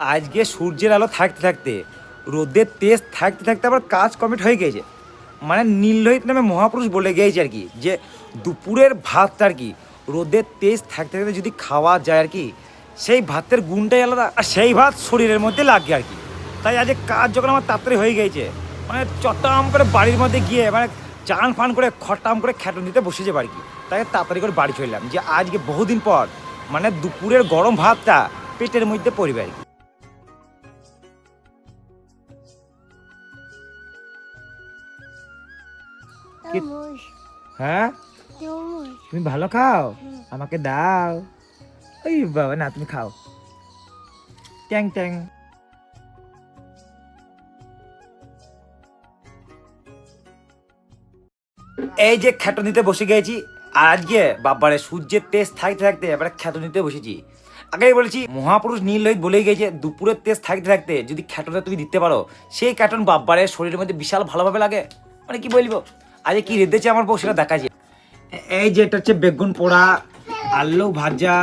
আজকে সূর্যের আলো থাকতে থাকতে রোদের তেজ থাকতে থাকতে আবার কাজ কমপ্লিট হয়ে গিয়েছে। মানে নীললোহিত নামে মহাপুরুষ বলে গিয়েছে আর কি, যে দুপুরের ভাতটা আর কি রোদের তেজ থাকতে থাকতে যদি খাওয়া যায় আর কি, সেই ভাতের গুণটাই আলাদা, আর সেই ভাত শরীরের মধ্যে লাগে আর কি। তাই আজকে কাজ যখন আমার তাড়াতাড়ি হয়ে গিয়েছে, মানে চট্টাম করে বাড়ির মধ্যে গিয়ে মানে চান ফান করে খট্টাম করে খ্যাটন দিতে বসে যাবো আর কি। তাই তাড়াতাড়ি করে বাড়ি চললাম, যে আজকে বহুদিন পর মানে দুপুরের গরম ভাতটা পেটের মধ্যে পড়বে আর কি। হ্যাঁ, তুমি ভালো খাও, আমাকে দাও। ওই বাবা, না তুমি খাও। ট্যাং ট্যাং। এই যে খ্যাটনিতে বসে গেছি, আর আজকে বাবারে সূর্যের তেজ থাকতে থাকতে এবারে খ্যাটনিতে বসেছি। আগেই বলেছি মহাপুরুষ নীললোহিত বলেই গেছে দুপুরের তেজ থাকতে থাকতে যদি খ্যাটনটা তুমি দিতে পারো, সেই খ্যাটন বাবারে শরীরের মধ্যে বিশাল ভালোভাবে লাগে। মানে কি বলবো, আজকে কি রেঁধেছে আমার বউ সেটা দেখা যায়। এই যে এটা হচ্ছে বেগুন পোড়া, আলু ভাজা,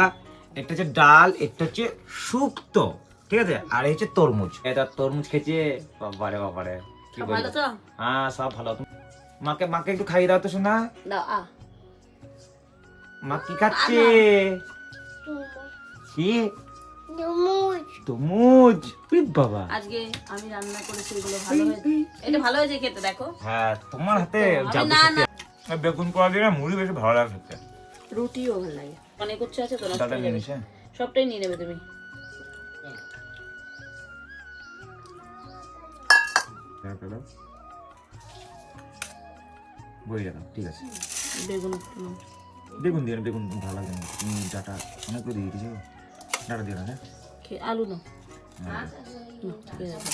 এটা হচ্ছে ডাল, এটা হচ্ছে শুক্তো, ঠিক আছে, আর এই হচ্ছে তরমুজ। এটা তরমুজ খেয়েছে, বাবারে বাবারে কি বলবো। হ্যাঁ সব ভালো। মাকে মাকে একটু খাইয়ে দাও তো শোনা। মা কি খাচ্ছে? কি তরমুজ? বাবা আজকে আমি রান্না করেছি, এগুলো ভালো হয়েছে, এটা ভালো হয়েছে খেতে, দেখো। হ্যাঁ তোমার হাতে জাদু না না খেতে। বেগুন পোড়া দিয়ে মুড়ি বেশি ভালো লাগে খেতে। রুটিও ভালো লাগে। অনেক উচ্চ আছে তো, নষ্ট দাদা হয়ে নিয়ে যাবে। নিস, হ্যাঁ? সবটাই নিয়ে নেবে তুমি। বই রাখো, ঠিক আছে। বেগুন বেগুন দিয়ে বেগুন ভালো লাগে না। ডাটা অনেক করে দিয়ে দিয়েছি, ডাটা দিয়ে না। আলু না, ঠিক আছে।